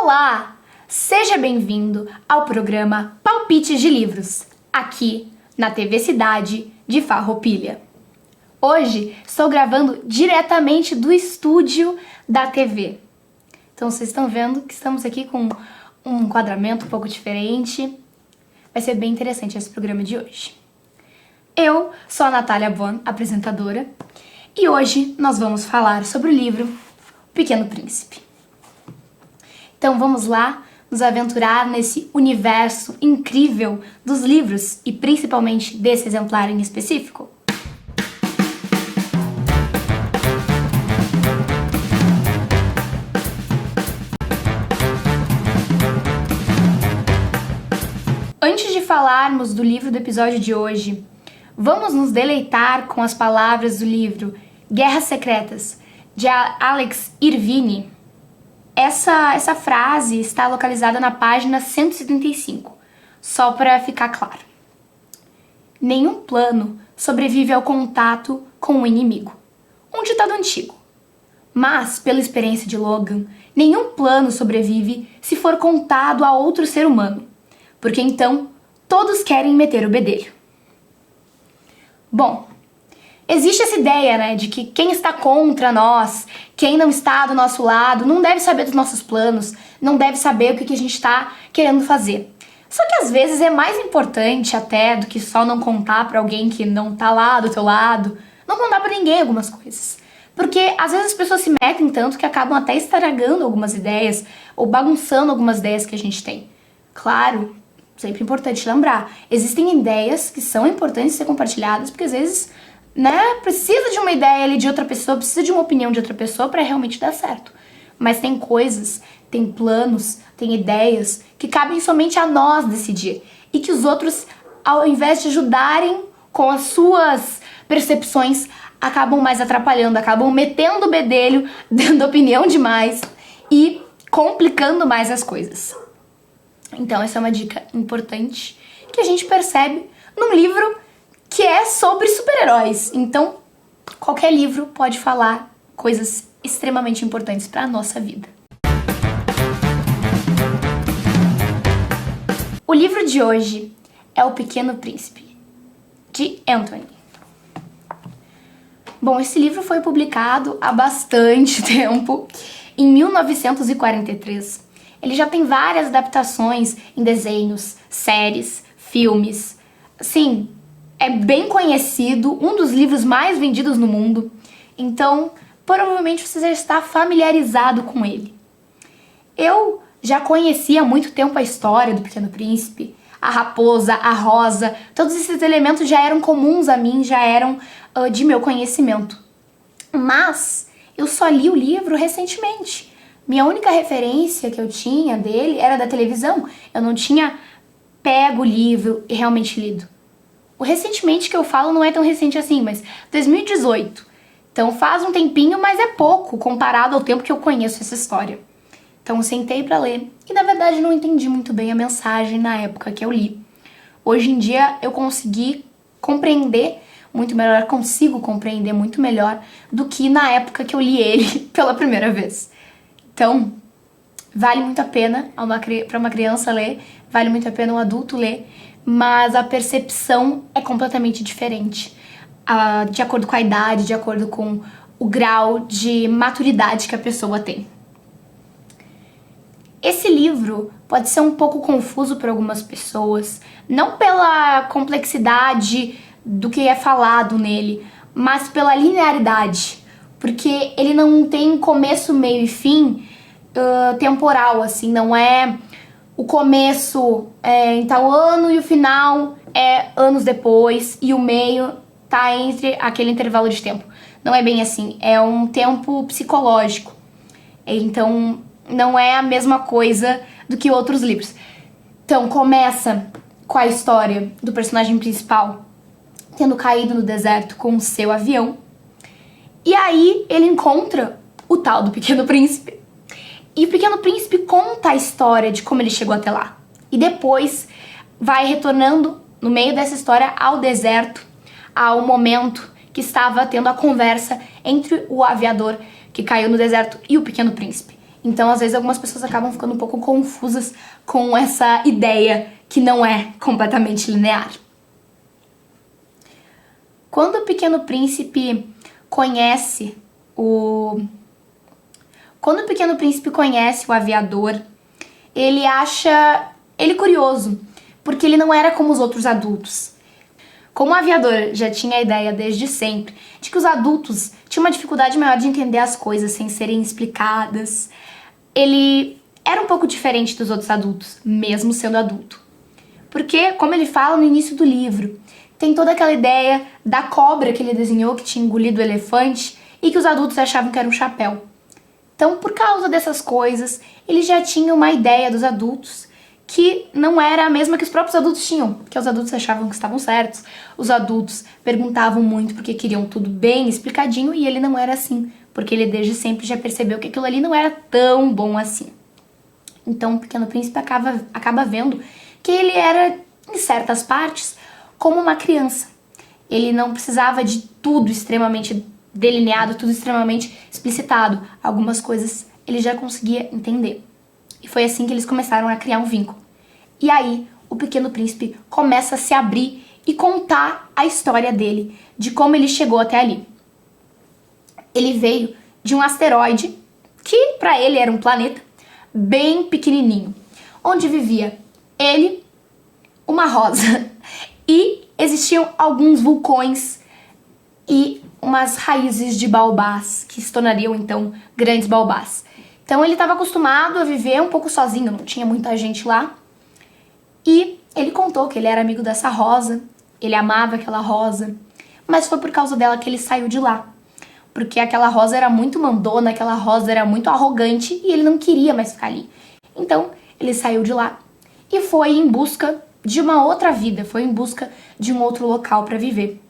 Olá! Seja bem-vindo ao programa Palpites de Livros, aqui na TV Cidade de Farroupilha. Hoje estou gravando diretamente do estúdio da TV. Então vocês estão vendo que estamos aqui com um enquadramento um pouco diferente. Vai ser bem interessante esse programa de hoje. Eu sou a Natália Bon, apresentadora, e hoje nós vamos falar sobre o livro O Pequeno Príncipe. Então vamos lá nos aventurar nesse universo incrível dos livros e principalmente desse exemplar em específico? Antes de falarmos do livro do episódio de hoje, vamos nos deleitar com as palavras do livro Guerras Secretas, de Alex Irvine. Essa frase está localizada na página 175, só para ficar claro. Nenhum plano sobrevive ao contato com o inimigo. Um ditado antigo. Mas, pela experiência de Logan, nenhum plano sobrevive se for contado a outro ser humano, porque então todos querem meter o bedelho. Bom, existe essa ideia, de que quem está contra nós, quem não está do nosso lado, não deve saber dos nossos planos, não deve saber o que a gente está querendo fazer. Só que às vezes é mais importante até do que só não contar para alguém que não tá lá do teu lado, não contar para ninguém algumas coisas. Porque às vezes as pessoas se metem tanto que acabam até estragando algumas ideias ou bagunçando algumas ideias que a gente tem. Claro, sempre importante lembrar, existem ideias que são importantes ser compartilhadas, porque às vezes precisa de uma ideia ali de outra pessoa, precisa de uma opinião de outra pessoa para realmente dar certo. Mas tem coisas, tem planos, tem ideias que cabem somente a nós decidir. E que os outros, ao invés de ajudarem com as suas percepções, acabam mais atrapalhando, acabam metendo o bedelho, dando opinião demais e complicando mais as coisas. Então essa é uma dica importante que a gente percebe num livro que é sobre super-heróis. Então, qualquer livro pode falar coisas extremamente importantes para a nossa vida. O livro de hoje é O Pequeno Príncipe, de Anthony. Bom, esse livro foi publicado há bastante tempo, em 1943. Ele já tem várias adaptações em desenhos, séries, filmes. Sim, é bem conhecido, um dos livros mais vendidos no mundo, então provavelmente você já está familiarizado com ele. Eu já conhecia há muito tempo a história do Pequeno Príncipe, a raposa, a rosa, todos esses elementos já eram comuns a mim, já eram de meu conhecimento. Mas eu só li o livro recentemente. Minha única referência que eu tinha dele era da televisão, eu não tinha pego o livro e realmente lido. O recentemente que eu falo não é tão recente assim, mas 2018. Então faz um tempinho, mas é pouco comparado ao tempo que eu conheço essa história. Então eu sentei pra ler e na verdade não entendi muito bem a mensagem na época que eu li. Hoje em dia eu consegui compreender muito melhor, consigo compreender muito melhor do que na época que eu li ele pela primeira vez. Então vale muito a pena para uma criança ler, vale muito a pena um adulto ler, mas a percepção é completamente diferente, de acordo com a idade, de acordo com o grau de maturidade que a pessoa tem. Esse livro pode ser um pouco confuso para algumas pessoas, não pela complexidade do que é falado nele, mas pela linearidade, porque ele não tem começo, meio e fim temporal, assim, não é o começo em tal ano e o final é anos depois e o meio tá entre aquele intervalo de tempo. Não é bem assim, é um tempo psicológico. Então não é a mesma coisa do que outros livros. Então começa com a história do personagem principal tendo caído no deserto com o seu avião. E aí ele encontra o tal do Pequeno Príncipe. E o Pequeno Príncipe conta a história de como ele chegou até lá. E depois vai retornando, no meio dessa história, ao deserto, ao momento que estava tendo a conversa entre o aviador que caiu no deserto e o Pequeno Príncipe. Então, às vezes, algumas pessoas acabam ficando um pouco confusas com essa ideia que não é completamente linear. Quando o Pequeno Príncipe conhece o aviador, ele acha ele curioso, porque ele não era como os outros adultos. Como o aviador já tinha a ideia desde sempre de que os adultos tinham uma dificuldade maior de entender as coisas sem serem explicadas, ele era um pouco diferente dos outros adultos, mesmo sendo adulto. Porque, como ele fala no início do livro, tem toda aquela ideia da cobra que ele desenhou que tinha engolido o elefante e que os adultos achavam que era um chapéu. Então, por causa dessas coisas, ele já tinha uma ideia dos adultos que não era a mesma que os próprios adultos tinham, porque os adultos achavam que estavam certos, os adultos perguntavam muito porque queriam tudo bem explicadinho e ele não era assim, porque ele desde sempre já percebeu que aquilo ali não era tão bom assim. Então o Pequeno Príncipe acaba vendo que ele era, em certas partes, como uma criança. Ele não precisava de tudo extremamente delineado, tudo extremamente explicitado. Algumas coisas ele já conseguia entender. E foi assim que eles começaram a criar um vínculo. E aí, o Pequeno Príncipe começa a se abrir e contar a história dele, de como ele chegou até ali. Ele veio de um asteroide, que para ele era um planeta, bem pequenininho, onde vivia ele, uma rosa, e existiam alguns vulcões e umas raízes de baobás, que se tornariam então grandes baobás. Então ele estava acostumado a viver um pouco sozinho, não tinha muita gente lá. E ele contou que ele era amigo dessa rosa, ele amava aquela rosa, mas foi por causa dela que ele saiu de lá. Porque aquela rosa era muito mandona, aquela rosa era muito arrogante e ele não queria mais ficar ali. Então ele saiu de lá e foi em busca de uma outra vida, foi em busca de um outro local para viver.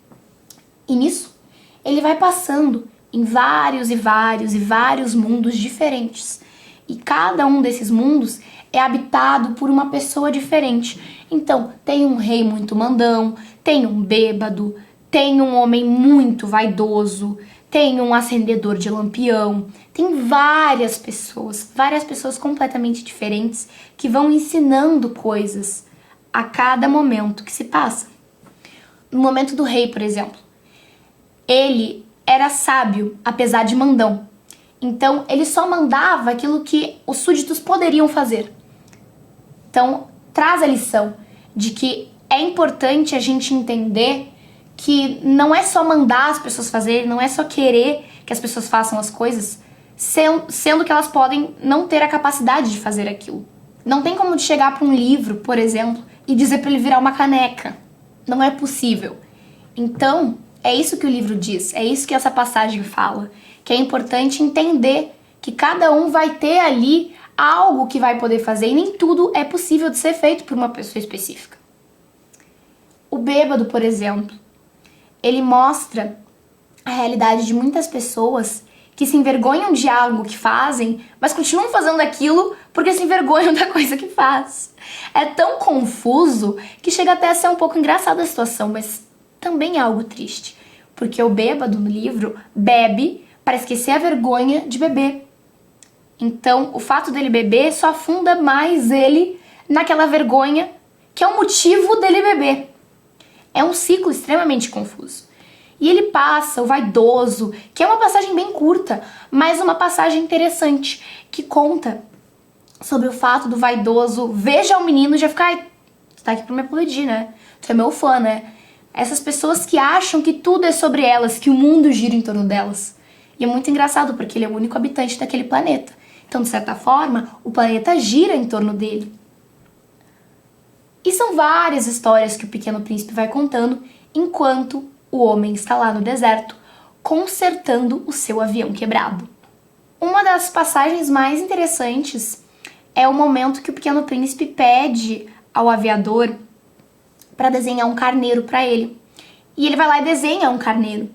E nisso ele vai passando em vários mundos diferentes. E cada um desses mundos é habitado por uma pessoa diferente. Então, tem um rei muito mandão, tem um bêbado, tem um homem muito vaidoso, tem um acendedor de lampião, tem várias pessoas completamente diferentes que vão ensinando coisas a cada momento que se passa. No momento do rei, por exemplo, ele era sábio, apesar de mandão. Então, ele só mandava aquilo que os súditos poderiam fazer. Então, traz a lição de que é importante a gente entender que não é só mandar as pessoas fazerem, não é só querer que as pessoas façam as coisas, sendo que elas podem não ter a capacidade de fazer aquilo. Não tem como chegar para um livro, por exemplo, e dizer para ele virar uma caneca. Não é possível. Então, é isso que o livro diz, é isso que essa passagem fala, que é importante entender que cada um vai ter ali algo que vai poder fazer e nem tudo é possível de ser feito por uma pessoa específica. O bêbado, por exemplo, ele mostra a realidade de muitas pessoas que se envergonham de algo que fazem, mas continuam fazendo aquilo porque se envergonham da coisa que faz. É tão confuso que chega até a ser um pouco engraçada a situação, mas também é algo triste, porque o bêbado no livro bebe para esquecer a vergonha de beber. Então, o fato dele beber só afunda mais ele naquela vergonha que é o motivo dele beber. É um ciclo extremamente confuso. E ele passa, o vaidoso, que é uma passagem bem curta, mas uma passagem interessante, que conta sobre o fato do vaidoso veja o menino e já fica, ai, tu tá aqui pra me aplaudir, né? Tu é meu fã, né? Essas pessoas que acham que tudo é sobre elas, que o mundo gira em torno delas. E é muito engraçado, porque ele é o único habitante daquele planeta. Então, de certa forma, o planeta gira em torno dele. E são várias histórias que o Pequeno Príncipe vai contando enquanto o homem está lá no deserto, consertando o seu avião quebrado. Uma das passagens mais interessantes é o momento que o Pequeno Príncipe pede ao aviador para desenhar um carneiro para ele. E ele vai lá e desenha um carneiro.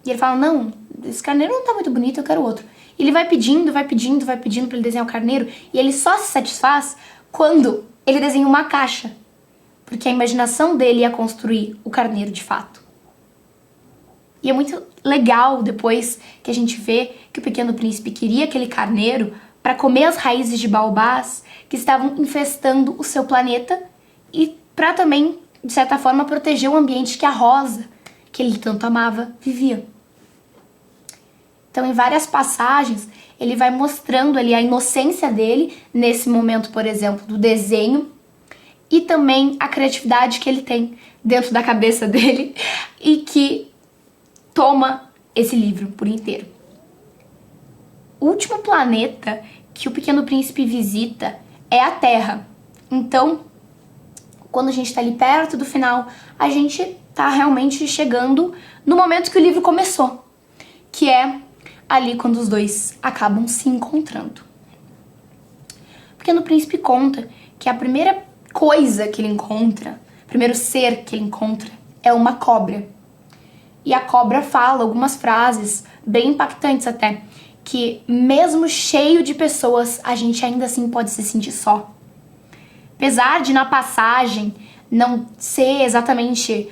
E ele fala, não, esse carneiro não tá muito bonito, eu quero outro. E ele vai pedindo para ele desenhar o carneiro, e ele só se satisfaz quando ele desenha uma caixa. Porque a imaginação dele ia construir o carneiro de fato. E é muito legal depois que a gente vê que o Pequeno Príncipe queria aquele carneiro para comer as raízes de baobás que estavam infestando o seu planeta e para também, de certa forma, proteger o ambiente que a rosa, que ele tanto amava, vivia. Então, em várias passagens, ele vai mostrando ali a inocência dele, nesse momento, por exemplo, do desenho, e também a criatividade que ele tem dentro da cabeça dele e que toma esse livro por inteiro. O último planeta que o Pequeno Príncipe visita é a Terra. Então, quando a gente tá ali perto do final, a gente tá realmente chegando no momento que o livro começou, que é ali quando os dois acabam se encontrando. O Pequeno Príncipe conta que a primeira coisa que ele encontra, o primeiro ser que ele encontra, é uma cobra. E a cobra fala algumas frases bem impactantes até, que mesmo cheio de pessoas, a gente ainda assim pode se sentir só. Apesar de na passagem não ser exatamente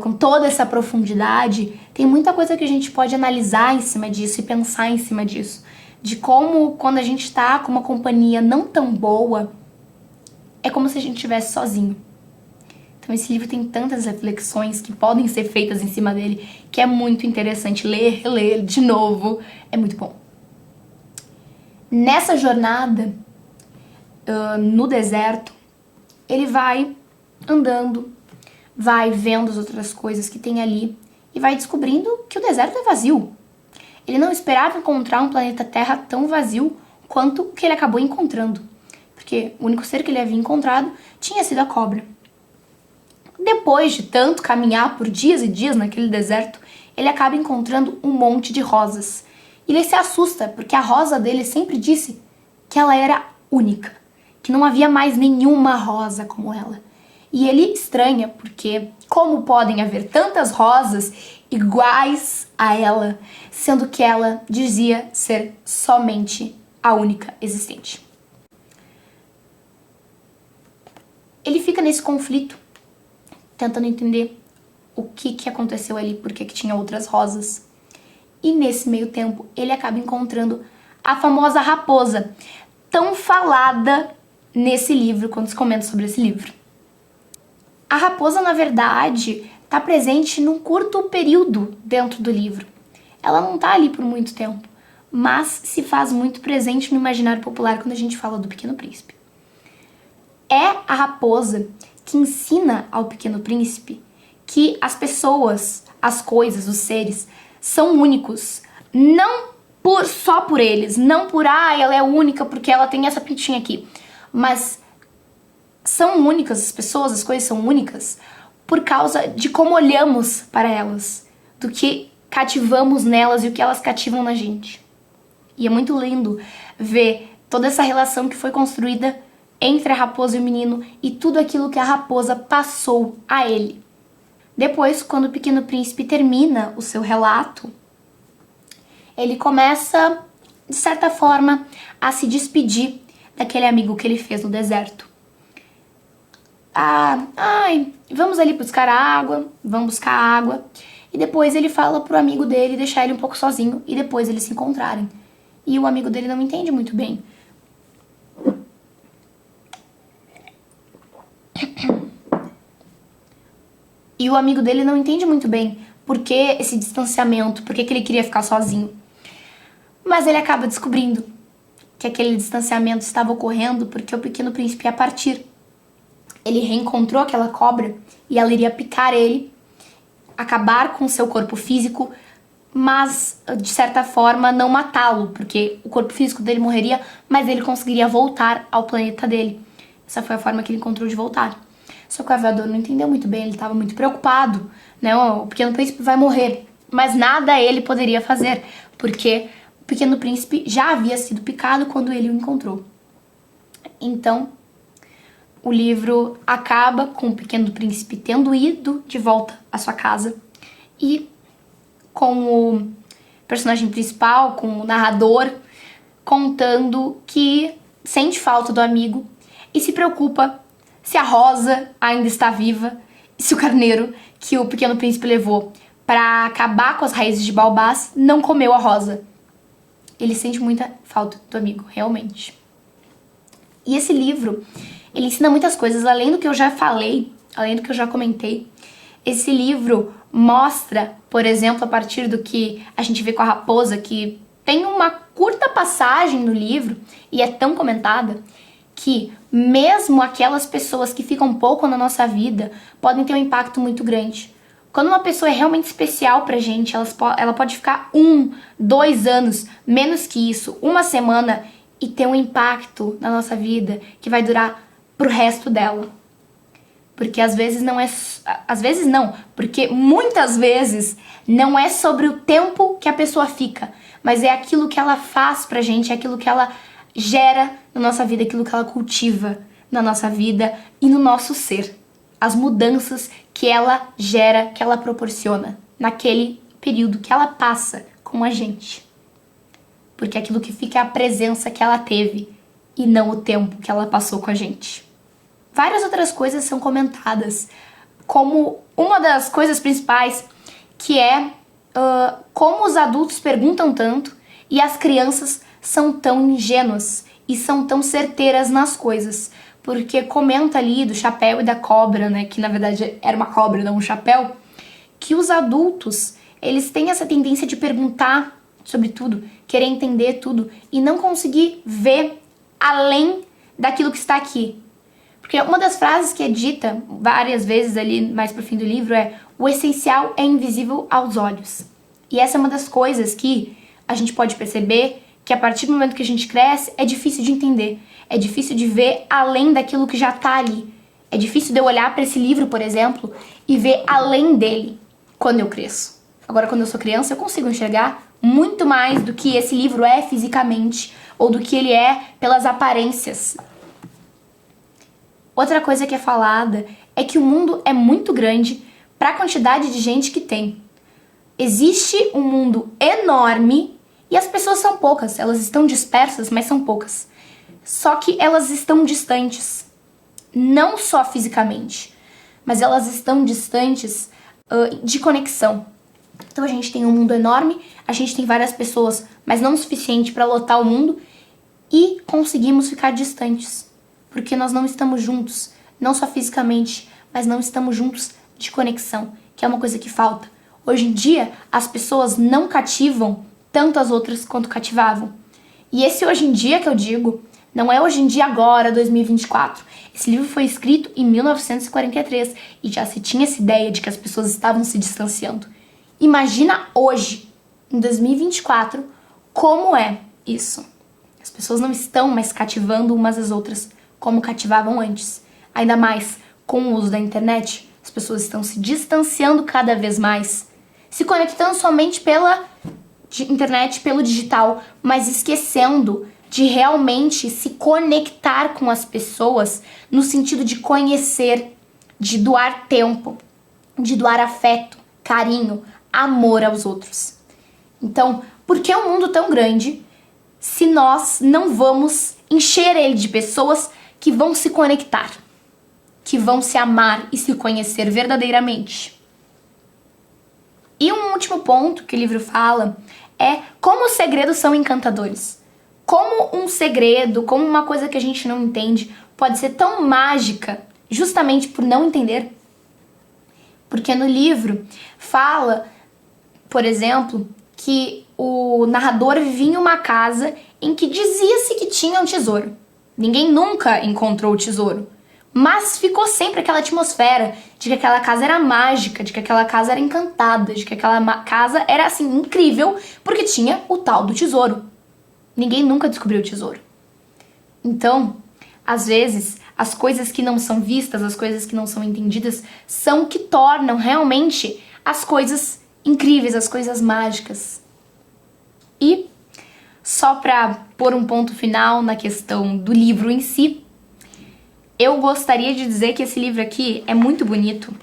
com toda essa profundidade, tem muita coisa que a gente pode analisar em cima disso e pensar em cima disso. De como quando a gente tá com uma companhia não tão boa, é como se a gente estivesse sozinho. Então esse livro tem tantas reflexões que podem ser feitas em cima dele, que é muito interessante ler, reler de novo, é muito bom. Nessa jornada, no deserto, ele vai andando, vai vendo as outras coisas que tem ali e vai descobrindo que o deserto é vazio. Ele não esperava encontrar um planeta Terra tão vazio quanto o que ele acabou encontrando, porque o único ser que ele havia encontrado tinha sido a cobra. Depois de tanto caminhar por dias e dias naquele deserto, ele acaba encontrando um monte de rosas. E ele se assusta, porque a rosa dele sempre disse que ela era única, que não havia mais nenhuma rosa como ela. E ele estranha, porque como podem haver tantas rosas iguais a ela, sendo que ela dizia ser somente a única existente. Ele fica nesse conflito, tentando entender o que aconteceu ali, por que tinha outras rosas. E nesse meio tempo, ele acaba encontrando a famosa raposa, tão falada nesse livro, quando se comenta sobre esse livro. A raposa, na verdade, está presente num curto período dentro do livro. Ela não está ali por muito tempo, mas se faz muito presente no imaginário popular quando a gente fala do Pequeno Príncipe. É a raposa que ensina ao Pequeno Príncipe que as pessoas, as coisas, os seres são únicos, não só por eles, não por ela é única porque ela tem essa pintinha aqui, mas são únicas as pessoas, as coisas são únicas por causa de como olhamos para elas, do que cativamos nelas e o que elas cativam na gente. E é muito lindo ver toda essa relação que foi construída entre a raposa e o menino e tudo aquilo que a raposa passou a ele. Depois, quando o Pequeno Príncipe termina o seu relato, ele começa, de certa forma, a se despedir daquele amigo que ele fez no deserto. Vamos ali buscar água, vamos buscar água. E depois ele fala pro amigo dele deixar ele um pouco sozinho e depois eles se encontrarem. E o amigo dele não entende muito bem. E o amigo dele não entende muito bem por que esse distanciamento, por que ele queria ficar sozinho. Mas ele acaba descobrindo que aquele distanciamento estava ocorrendo porque o Pequeno Príncipe ia partir. Ele reencontrou aquela cobra e ela iria picar ele, acabar com seu corpo físico, mas, de certa forma, não matá-lo, porque o corpo físico dele morreria, mas ele conseguiria voltar ao planeta dele. Essa foi a forma que ele encontrou de voltar. Só que o aviador não entendeu muito bem, ele estava muito preocupado, né? O Pequeno Príncipe vai morrer, mas nada ele poderia fazer, porque o Pequeno Príncipe já havia sido picado quando ele o encontrou. Então, o livro acaba com o Pequeno Príncipe tendo ido de volta à sua casa e com o personagem principal, com o narrador, contando que sente falta do amigo e se preocupa se a rosa ainda está viva e se o carneiro que o Pequeno Príncipe levou para acabar com as raízes de baobás não comeu a rosa. Ele sente muita falta do amigo, realmente. E esse livro, ele ensina muitas coisas, além do que eu já falei, além do que eu já comentei. Esse livro mostra, por exemplo, a partir do que a gente vê com a raposa, que tem uma curta passagem no livro e é tão comentada, que mesmo aquelas pessoas que ficam pouco na nossa vida podem ter um impacto muito grande. Quando uma pessoa é realmente especial pra gente, ela pode ficar 1, 2 anos, menos que isso, uma semana, e ter um impacto na nossa vida que vai durar pro resto dela. Porque às vezes não é... Às vezes não, porque muitas vezes não é sobre o tempo que a pessoa fica, mas é aquilo que ela faz pra gente, é aquilo que ela gera na nossa vida, aquilo que ela cultiva na nossa vida e no nosso ser. As mudanças que ela gera, que ela proporciona naquele período que ela passa com a gente. Porque aquilo que fica é a presença que ela teve e não o tempo que ela passou com a gente. Várias outras coisas são comentadas, como uma das coisas principais, que é como os adultos perguntam tanto e as crianças são tão ingênuas e são tão certeiras nas coisas. Porque comenta ali do chapéu e da cobra, né, que na verdade era uma cobra, não um chapéu, que os adultos, eles têm essa tendência de perguntar sobre tudo, querer entender tudo e não conseguir ver além daquilo que está aqui. Porque uma das frases que é dita várias vezes ali mais pro fim do livro é: o essencial é invisível aos olhos. E essa é uma das coisas que a gente pode perceber que a partir do momento que a gente cresce é difícil de entender. É difícil de ver além daquilo que já tá ali. É difícil de eu olhar para esse livro, por exemplo, e ver além dele quando eu cresço. Agora, quando eu sou criança, eu consigo enxergar muito mais do que esse livro é fisicamente ou do que ele é pelas aparências. Outra coisa que é falada é que o mundo é muito grande para a quantidade de gente que tem. Existe um mundo enorme e as pessoas são poucas. Elas estão dispersas, mas são poucas. Só que elas estão distantes. Não só fisicamente, mas elas estão distantes de conexão. Então a gente tem um mundo enorme, a gente tem várias pessoas, mas não o suficiente para lotar o mundo e conseguimos ficar distantes. Porque nós não estamos juntos, não só fisicamente, mas não estamos juntos de conexão, que é uma coisa que falta. Hoje em dia, as pessoas não cativam tanto as outras quanto cativavam. E esse hoje em dia que eu digo, não é hoje em dia agora, 2024. Esse livro foi escrito em 1943 e já se tinha essa ideia de que as pessoas estavam se distanciando. Imagina hoje, em 2024, como é isso. As pessoas não estão mais cativando umas às outras como cativavam antes. Ainda mais com o uso da internet, as pessoas estão se distanciando cada vez mais, se conectando somente pela internet, pelo digital, mas esquecendo de realmente se conectar com as pessoas no sentido de conhecer, de doar tempo, de doar afeto, carinho, amor aos outros. Então, por que um mundo tão grande se nós não vamos encher ele de pessoas que vão se conectar, que vão se amar e se conhecer verdadeiramente? E um último ponto que o livro fala é como os segredos são encantadores. Como um segredo, como uma coisa que a gente não entende, pode ser tão mágica justamente por não entender. Porque no livro fala, por exemplo, que o narrador vivia em uma casa em que dizia-se que tinha um tesouro. Ninguém nunca encontrou o tesouro, mas ficou sempre aquela atmosfera de que aquela casa era mágica, de que aquela casa era encantada, de que aquela casa era assim incrível porque tinha o tal do tesouro. Ninguém nunca descobriu o tesouro. Então, às vezes, as coisas que não são vistas, as coisas que não são entendidas, são o que tornam realmente as coisas incríveis, as coisas mágicas. E só para pôr um ponto final na questão do livro em si, eu gostaria de dizer que esse livro aqui é muito bonito,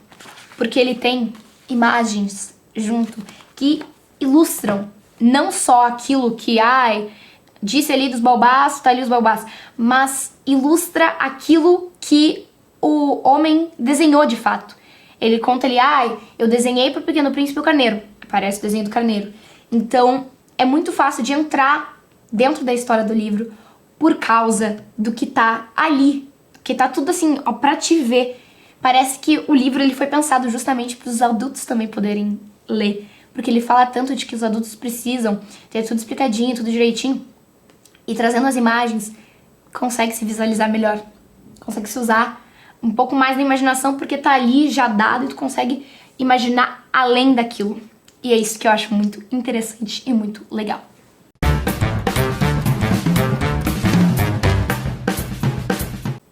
porque ele tem imagens junto que ilustram não só aquilo que, disse ali dos baobás, tá ali os baobás, mas ilustra aquilo que o homem desenhou de fato. Ele conta ali, eu desenhei pro Pequeno Príncipe o carneiro. Aparece o desenho do carneiro. Então, é muito fácil de entrar dentro da história do livro por causa do que tá ali, que tá tudo assim, ó, pra te ver. Parece que o livro ele foi pensado justamente para os adultos também poderem ler, porque ele fala tanto de que os adultos precisam ter tudo explicadinho, tudo direitinho, e trazendo as imagens, consegue se visualizar melhor, consegue se usar um pouco mais da imaginação, porque tá ali já dado e tu consegue imaginar além daquilo. E é isso que eu acho muito interessante e muito legal.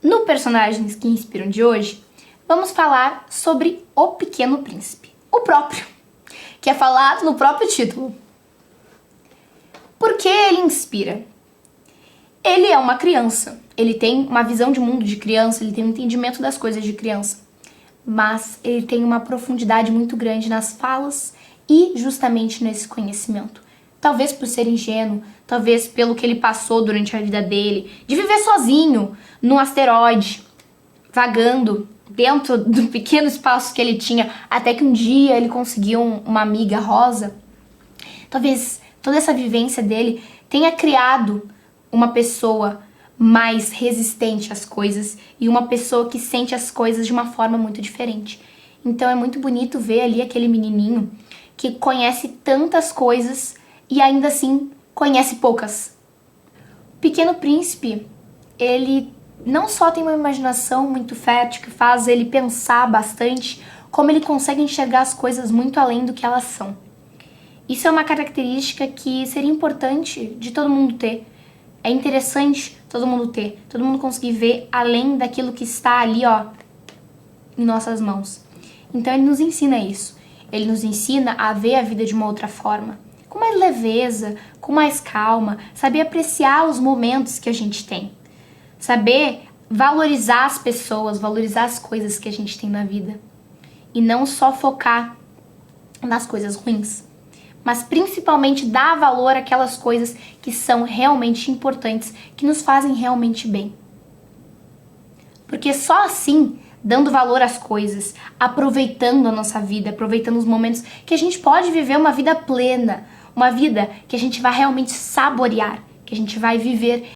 No Personagens que Inspiram de hoje, vamos falar sobre O Pequeno Príncipe, o próprio, que é falado no próprio título. Por que ele inspira? Ele é uma criança, ele tem uma visão de mundo de criança, ele tem um entendimento das coisas de criança, mas ele tem uma profundidade muito grande nas falas e justamente nesse conhecimento. Talvez por ser ingênuo, talvez pelo que ele passou durante a vida dele, de viver sozinho num asteroide, vagando dentro do pequeno espaço que ele tinha, até que um dia ele conseguiu uma amiga rosa. Talvez toda essa vivência dele tenha criado uma pessoa mais resistente às coisas e uma pessoa que sente as coisas de uma forma muito diferente. Então é muito bonito ver ali aquele menininho que conhece tantas coisas e ainda assim conhece poucas. O Pequeno Príncipe, ele não só tem uma imaginação muito fértil que faz ele pensar bastante, como ele consegue enxergar as coisas muito além do que elas são. Isso é uma característica que seria importante de todo mundo ter. É interessante todo mundo ter, todo mundo conseguir ver além daquilo que está ali, ó, em nossas mãos. Então ele nos ensina isso. Ele nos ensina a ver a vida de uma outra forma, com mais leveza, com mais calma, saber apreciar os momentos que a gente tem, saber valorizar as pessoas, valorizar as coisas que a gente tem na vida e não só focar nas coisas ruins, mas principalmente dar valor àquelas coisas que são realmente importantes, que nos fazem realmente bem. Porque só assim, dando valor às coisas, aproveitando a nossa vida, aproveitando os momentos, que a gente pode viver uma vida plena, uma vida que a gente vai realmente saborear, que a gente vai viver